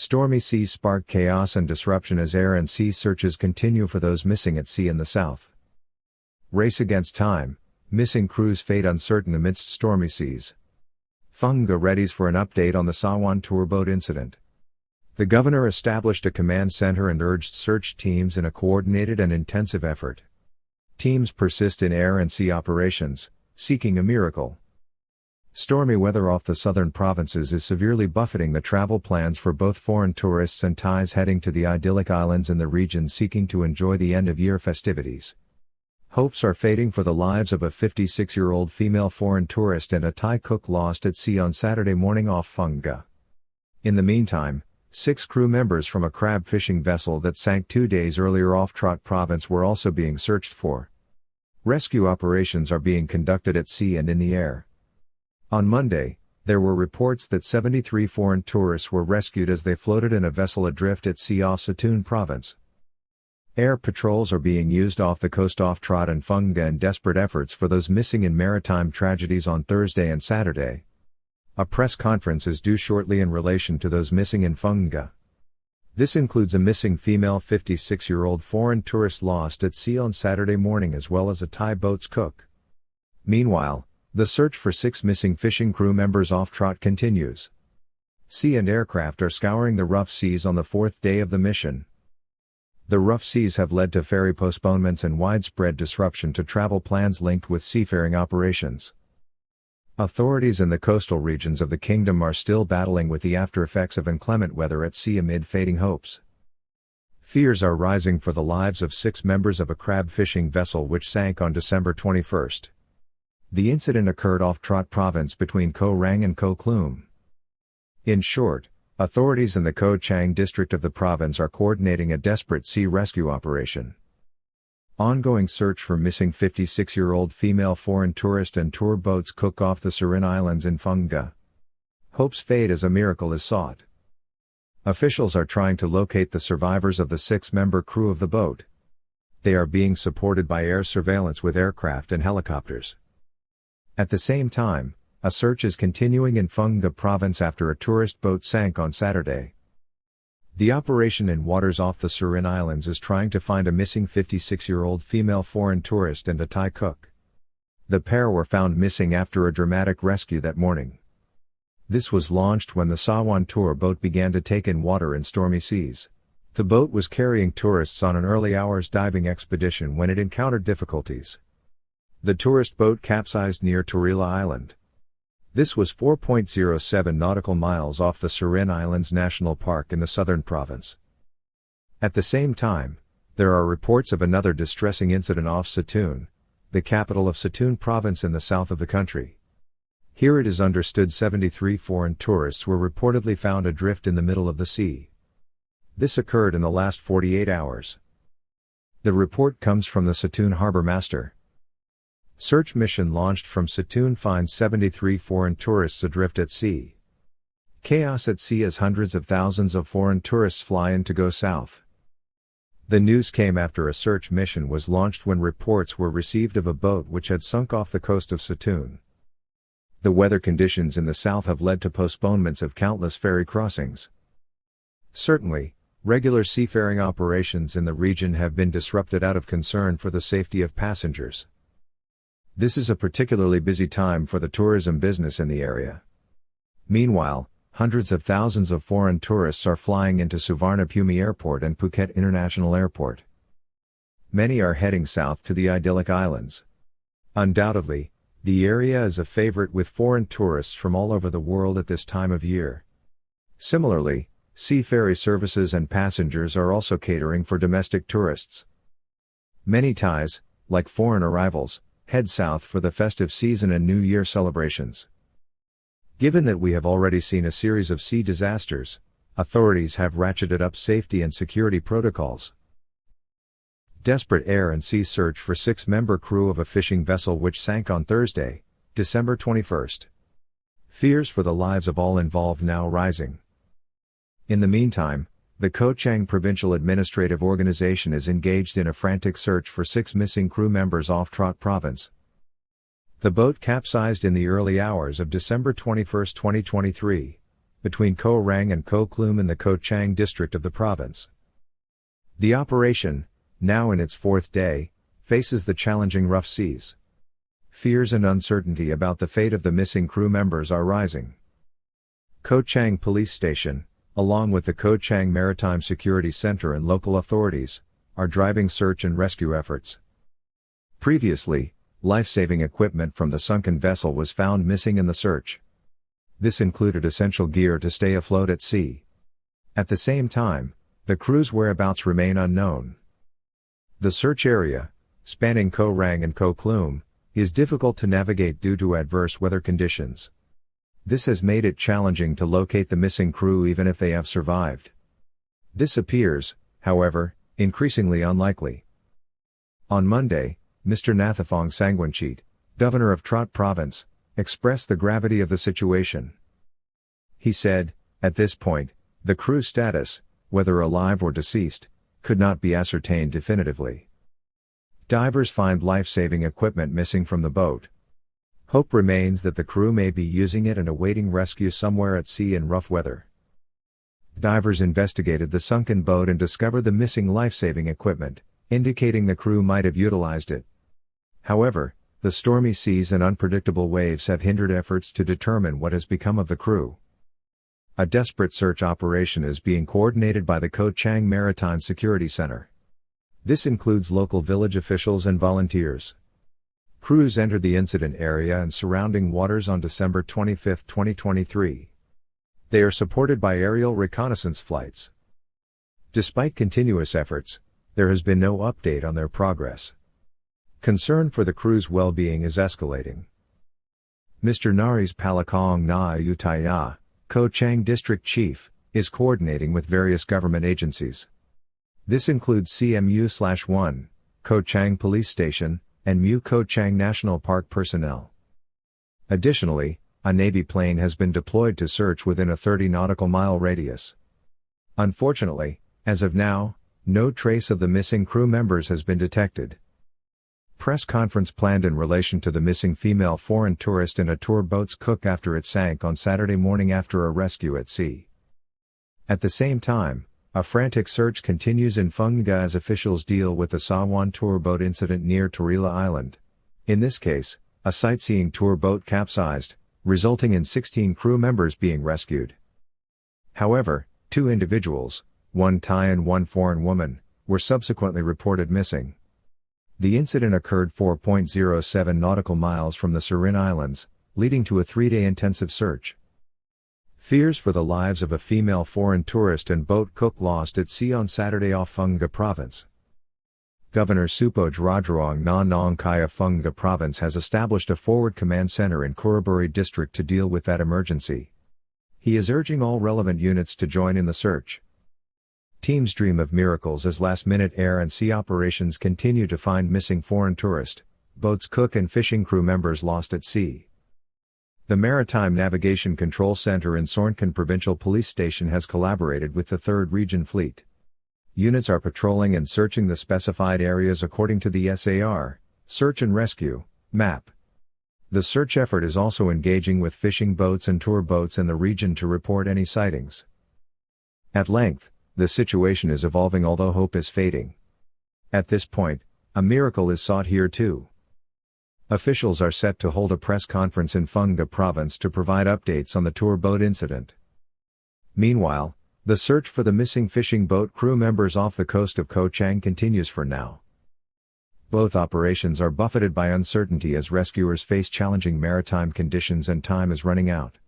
Stormy seas spark chaos and disruption as air and sea searches continue for those missing at sea in the south. Race against time, missing crew's fate uncertain amidst stormy seas. Phang-nga readies for an update on the Sawan Tour boat incident. The governor established a command center and urged search teams in a coordinated and intensive effort. Teams persist in air and sea operations, seeking a miracle. Stormy weather off the southern provinces is severely buffeting the travel plans for both foreign tourists and Thais heading to the idyllic islands in the region seeking to enjoy the end-of-year festivities. Hopes are fading for the lives of a 56-year-old female foreign tourist and a Thai cook lost at sea on Saturday morning off Phang-nga. In the meantime, 6 crew members from a crab fishing vessel that sank 2 days earlier off Trot Province were also being searched for. Rescue operations are being conducted at sea and in the air. On Monday, there were reports that 73 foreign tourists were rescued as they floated in a vessel adrift at sea off Sawan Province. Air patrols are being used off the coast off Trot and Phang-nga in desperate efforts for those missing in maritime tragedies on Thursday and Saturday. A press conference is due shortly in relation to those missing in Phang-nga. This includes a missing female 56-year-old foreign tourist lost at sea on Saturday morning as well as a Thai boat's cook. Meanwhile, the search for 6 missing fishing crew members off Trot continues. Sea and aircraft are scouring the rough seas on the 4th day of the mission. The rough seas have led to ferry postponements and widespread disruption to travel plans linked with seafaring operations. Authorities in the coastal regions of the kingdom are still battling with the aftereffects of inclement weather at sea amid fading hopes. Fears are rising for the lives of 6 members of a crab fishing vessel which sank on December 21. The incident occurred off Trot Province between Koh Rang and Koh Klum. In short, authorities in the Koh Chang district of the province are coordinating a desperate sea rescue operation. Ongoing search for missing 56-year-old female foreign tourist and tour boats cook off the Sarin Islands in Phang-nga. Hope's fate as a miracle is sought. Officials are trying to locate the survivors of the 6-member crew of the boat. They are being supported by air surveillance with aircraft and helicopters. At the same time, a search is continuing in Phang-nga province after a tourist boat sank on Saturday. The operation in waters off the Sarin Islands is trying to find a missing 56-year-old female foreign tourist and a Thai cook. The pair were found missing after a dramatic rescue that morning. This was launched when the Sawan Tour boat began to take in water in stormy seas. The boat was carrying tourists on an early hours diving expedition when it encountered difficulties. The tourist boat capsized near Torila Island. This was 4.07 nautical miles off the Sarin Islands National Park in the southern province. At the same time, there are reports of another distressing incident off Sawan, the capital of Sawan Province in the south of the country. Here it is understood 73 foreign tourists were reportedly found adrift in the middle of the sea. This occurred in the last 48 hours. The report comes from the Sawan Harbour Master. Search mission launched from Sawan finds 73 foreign tourists adrift at sea. Chaos at sea as hundreds of thousands of foreign tourists fly in to go south. The news came after a search mission was launched when reports were received of a boat which had sunk off the coast of Sawan. The weather conditions in the south have led to postponements of countless ferry crossings. Certainly, regular seafaring operations in the region have been disrupted out of concern for the safety of passengers. This is a particularly busy time for the tourism business in the area. Meanwhile, hundreds of thousands of foreign tourists are flying into Suvarnabhumi Airport and Phuket International Airport. Many are heading south to the idyllic islands. Undoubtedly, the area is a favorite with foreign tourists from all over the world at this time of year. Similarly, sea ferry services and passengers are also catering for domestic tourists. Many Thais, like foreign arrivals, head south for the festive season and New Year celebrations. Given that we have already seen a series of sea disasters, authorities have ratcheted up safety and security protocols. Desperate air and sea search for 6-member crew of a fishing vessel which sank on Thursday, December 21. Fears for the lives of all involved now rising. In the meantime, the Koh Chang Provincial Administrative Organization is engaged in a frantic search for 6 missing crew members off Trot Province. The boat capsized in the early hours of December 21, 2023. between Koh Rang and Koh Klum in the Koh Chang district of the province. The operation, now in its fourth day, faces the challenging rough seas. Fears and uncertainty about the fate of the missing crew members are rising. Koh Chang Police Station, along with the Koh Chang Maritime Security Center and local authorities, are driving search and rescue efforts. Previously, life-saving equipment from the sunken vessel was found missing in the search. This included essential gear to stay afloat at sea. At the same time, the crew's whereabouts remain unknown. The search area, spanning Koh Rang and Koh Klum, is difficult to navigate due to adverse weather conditions. This has made it challenging to locate the missing crew even if they have survived. This appears, however, increasingly unlikely. On Monday, Mr. Nathapong Sangwanchit, governor of Trot Province, expressed the gravity of the situation. He said, "At this point, the crew's status, whether alive or deceased, could not be ascertained definitively. Divers find life-saving equipment missing from the boat. Hope remains that the crew may be using it and awaiting rescue somewhere at sea in rough weather." Divers investigated the sunken boat and discovered the missing life-saving equipment, indicating the crew might have utilized it. However, the stormy seas and unpredictable waves have hindered efforts to determine what has become of the crew. A desperate search operation is being coordinated by the Koh Chang Maritime Security Center. This includes local village officials and volunteers. Crews entered the incident area and surrounding waters on December 25, 2023. They are supported by aerial reconnaissance flights. Despite continuous efforts, there has been no update on their progress. Concern for the crew's well-being is escalating. Mr. Naris Palakong Na Ayutthaya, Koh Chang District Chief, is coordinating with various government agencies. This includes CMU/1, Koh Chang Police Station, and MU Koh Chang National Park personnel. Additionally, a Navy plane has been deployed to search within a 30 nautical mile radius. Unfortunately, as of now, no trace of the missing crew members has been detected. Press conference planned in relation to the missing female foreign tourist in a tour boat's cook after it sank on Saturday morning after a rescue at sea. At the same time, a frantic search continues in Phang-nga as officials deal with the Sawan Tour boat incident near Torila Island. In this case, a sightseeing tour boat capsized, resulting in 16 crew members being rescued. However, 2 individuals, one Thai and one foreign woman, were subsequently reported missing. The incident occurred 4.07 nautical miles from the Surin Islands, leading to a 3-day intensive search. Fears for the lives of a female foreign tourist and boat cook lost at sea on Saturday off Phang-nga Province. Governor Supoj Rajarong Na Nong Kai of Phang-nga Province has established a forward command center in Chonburi district to deal with that emergency. He is urging all relevant units to join in the search. Teams dream of miracles as last-minute air and sea operations continue to find missing foreign tourist, boat's cook and fishing crew members lost at sea. The Maritime Navigation Control Center in Sornkan Provincial Police Station has collaborated with the 3rd Region Fleet. Units are patrolling and searching the specified areas according to the SAR, Search and Rescue, map. The search effort is also engaging with fishing boats and tour boats in the region to report any sightings. At length, the situation is evolving although hope is fading. At this point, a miracle is sought here too. Officials are set to hold a press conference in Phang-nga Province to provide updates on the tour boat incident. Meanwhile, the search for the missing fishing boat crew members off the coast of Koh Chang continues for now. Both operations are buffeted by uncertainty as rescuers face challenging maritime conditions and time is running out.